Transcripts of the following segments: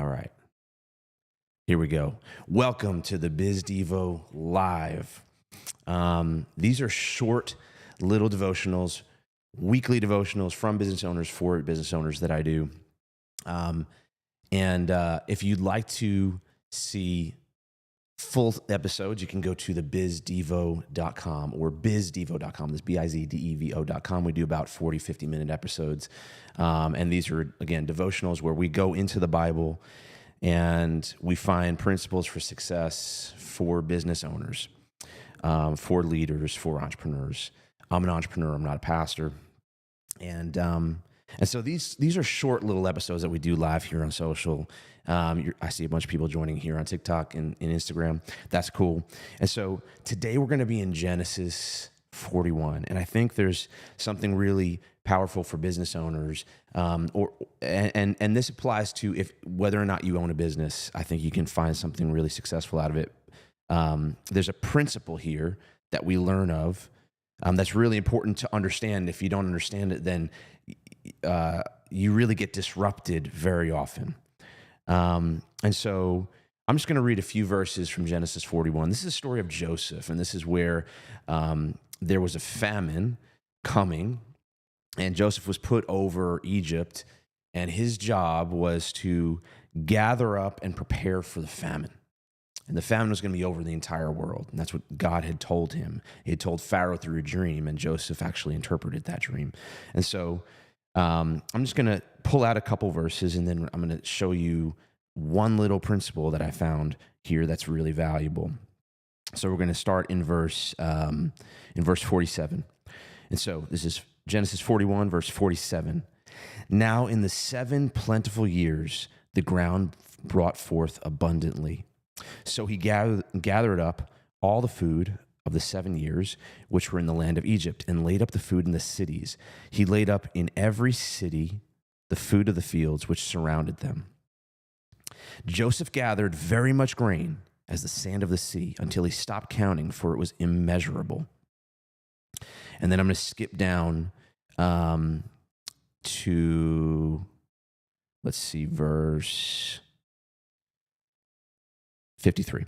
All right, here we go. Welcome to the Biz Devo Live. These are short little devotionals, weekly devotionals from business owners for business owners that I do. If you'd like to see full episodes, you can go to the bizdevo.com or bizdevo.com. This bizdevo.com. We do about 40, 50-minute episodes. And these are, again, devotionals where we go into the Bible and we find principles for success for business owners, for leaders, for entrepreneurs. I'm an entrepreneur. I'm not a pastor. And so these are short little episodes that we do live here on social. I see a bunch of people joining here on TikTok and Instagram. That's cool. And so today we're going to be in Genesis 41, and I think there's something really powerful for business owners. And this applies to whether or not you own a business. I think you can find something really successful out of it. There's a principle here that we learn of that's really important to understand. If you don't understand it, then you really get disrupted very often. And so I'm just going to read a few verses from Genesis 41. This is a story of Joseph, and this is where there was a famine coming, and Joseph was put over Egypt, and his job was to gather up and prepare for the famine. And the famine was going to be over the entire world. And that's what God had told him. He had told Pharaoh through a dream, and Joseph actually interpreted that dream. And so I'm just going to pull out a couple verses, and then I'm going to show you one little principle that I found here that's really valuable. So we're going to start in verse 47. And so this is Genesis 41, verse 47. Now in the 7 plentiful years, the ground brought forth abundantly. So he gathered up all the food of the 7 years which were in the land of Egypt, and laid up the food in the cities. He laid up in every city the food of the fields which surrounded them. Joseph gathered very much grain as the sand of the sea until he stopped counting, for it was immeasurable. And then I'm going to skip down to, let's see, verse 53.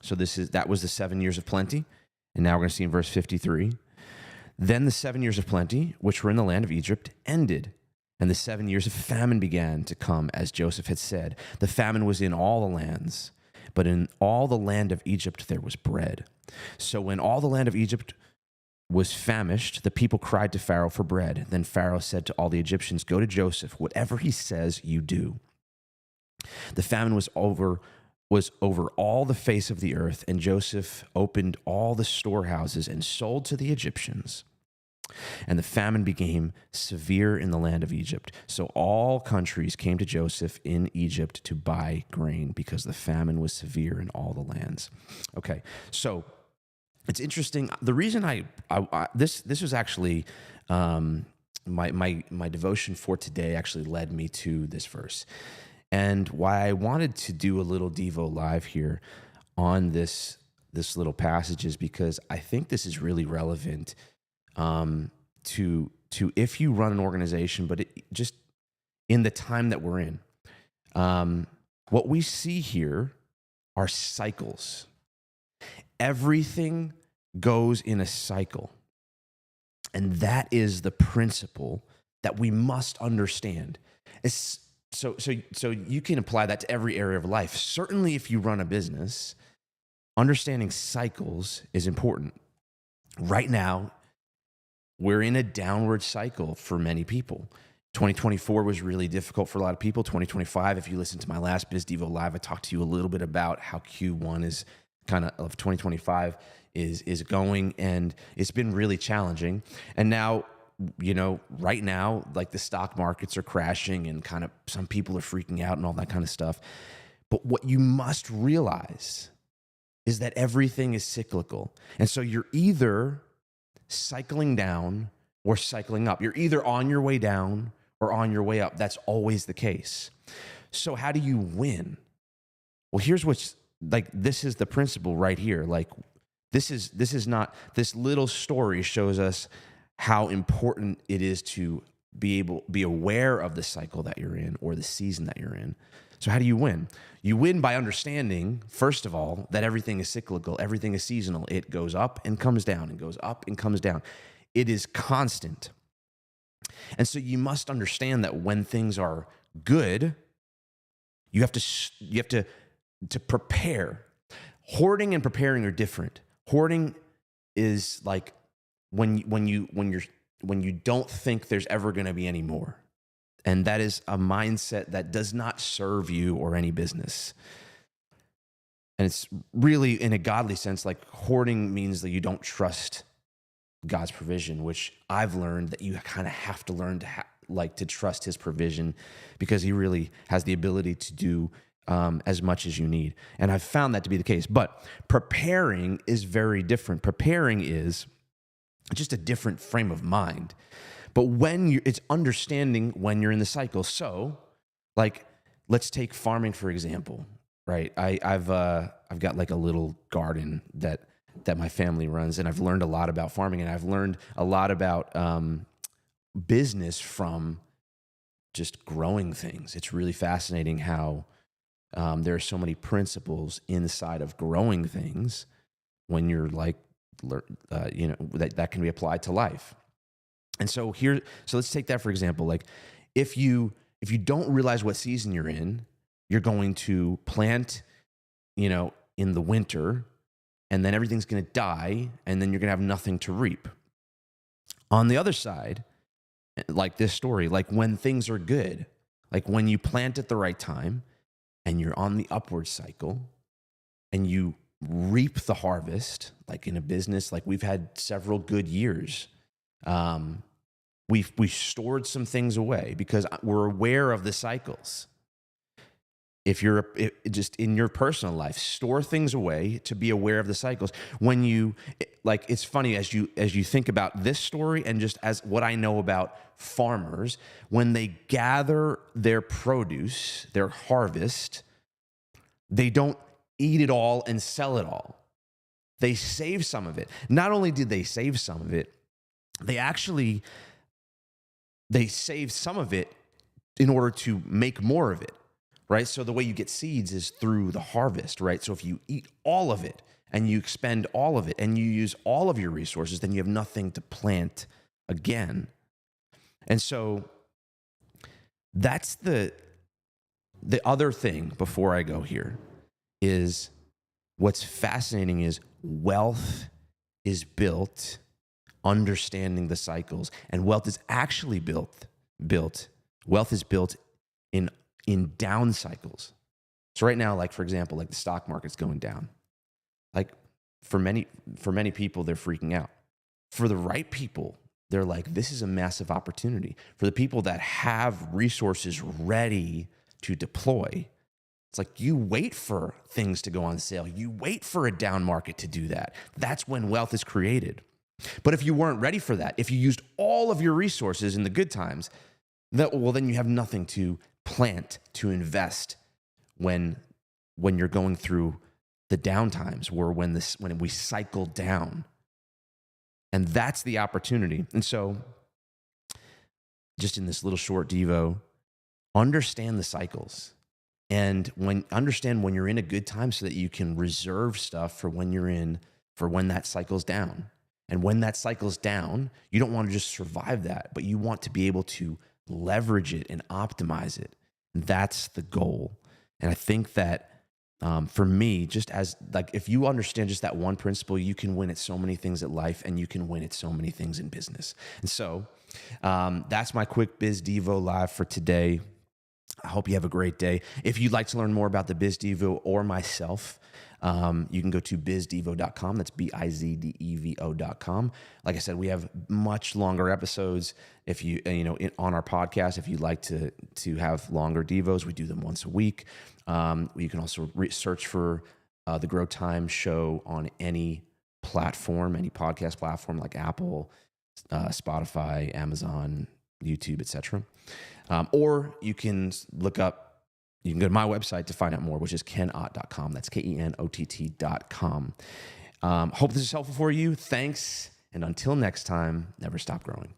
So that was the 7 years of plenty. And now we're going to see in verse 53. Then the 7 years of plenty, which were in the land of Egypt, ended. And the 7 years of famine began to come, as Joseph had said. The famine was in all the lands, but in all the land of Egypt there was bread. So when all the land of Egypt was famished, the people cried to Pharaoh for bread. Then Pharaoh said to all the Egyptians, "Go to Joseph, whatever he says you do." The famine was over all the face of the earth, and Joseph opened all the storehouses and sold to the Egyptians. And the famine became severe in the land of Egypt. So all countries came to Joseph in Egypt to buy grain, because the famine was severe in all the lands. Okay, so it's interesting. The reason this was actually my devotion for today actually led me to this verse. And why I wanted to do a little Devo live here on this little passage is because I think this is really relevant to if you run an organization, but just in the time that we're in. What we see here are cycles. Everything goes in a cycle. And that is the principle that we must understand. So you can apply that to every area of life. Certainly if you run a business, understanding cycles is important. Right now, we're in a downward cycle for many people. 2024 was really difficult for a lot of people. 2025, if you listen to my last Biz Devo Live, I talked to you a little bit about how Q1 is of 2025 is going, and it's been really challenging. And now, right now, like the stock markets are crashing and kind of some people are freaking out and all that kind of stuff. But what you must realize is that everything is cyclical. And so you're either cycling down or cycling up. You're either on your way down or on your way up. That's always the case. So how do you win? Well, here's what's this is the principle right here. This is not, this little story shows us how important it is to be aware of the cycle that you're in or the season that you're in. So how do you win? You win by understanding, first of all, that everything is cyclical, everything is seasonal. It goes up and comes down and goes up and comes down. It is constant. And so you must understand that when things are good, you have to prepare. Hoarding and preparing are different. Hoarding is like when you don't think there's ever going to be any more. And that is a mindset that does not serve you or any business. And it's really, in a godly sense, like hoarding means that you don't trust God's provision, which I've learned that you kind of have to learn to trust his provision, because he really has the ability to do as much as you need. And I've found that to be the case. But preparing is very different. Preparing is just a different frame of mind. But it's understanding when you're in the cycle. So, like, let's take farming for example, right? I've got like a little garden that my family runs, and I've learned a lot about farming, and I've learned a lot about business from just growing things. It's really fascinating how there are so many principles inside of growing things when you're like, that can be applied to life. And so let's take that for example. Like if you don't realize what season you're in, you're going to plant, in the winter, and then everything's going to die, and then you're going to have nothing to reap. On the other side, like this story, like when things are good, like when you plant at the right time and you're on the upward cycle and you reap the harvest, like in a business, like we've had several good years. We've stored some things away because we're aware of the cycles. If you're just in your personal life, store things away to be aware of the cycles. When you, like, it's funny as you think about this story and just as what I know about farmers, when they gather their produce, their harvest, they don't eat it all and sell it all. They save some of it. Not only did they save some of it, they save some of it in order to make more of it. Right? So the way you get seeds is through the harvest, right? So if you eat all of it and you expend all of it and you use all of your resources, then you have nothing to plant again. And so that's the other thing before I go here is what's fascinating is wealth is built understanding the cycles, and wealth is actually built. Wealth is built in down cycles. So right now, like for example, like the stock market's going down. Like for many people, they're freaking out. For the right people, they're like, this is a massive opportunity. For the people that have resources ready to deploy, it's like you wait for things to go on sale. You wait for a down market to do that. That's when wealth is created. But if you weren't ready for that, if you used all of your resources in the good times, then you have nothing to plant, to invest when you're going through the down times, or when we cycle down. And that's the opportunity. And so just in this little short Devo, understand the cycles. And understand when you're in a good time so that you can reserve stuff for when that cycle's down. And when that cycle's down, you don't want to just survive that, but you want to be able to leverage it and optimize it. And that's the goal. And I think that for me, just as like, if you understand just that one principle, you can win at so many things at life, and you can win at so many things in business. And so that's my quick Biz Devo live for today. I hope you have a great day. If you'd like to learn more about the Biz Devo or myself, you can go to bizdevo.com. That's bizdevo.com. Like I said, we have much longer episodes. If you on our podcast, if you'd like to have longer Devos, we do them once a week. You can also search for the Grow Time Show on any platform, any podcast platform like Apple, Spotify, Amazon, YouTube, etc. Or you can go to my website to find out more, which is kenott.com. That's kenott.com. Hope this is helpful for you. Thanks. And until next time, never stop growing.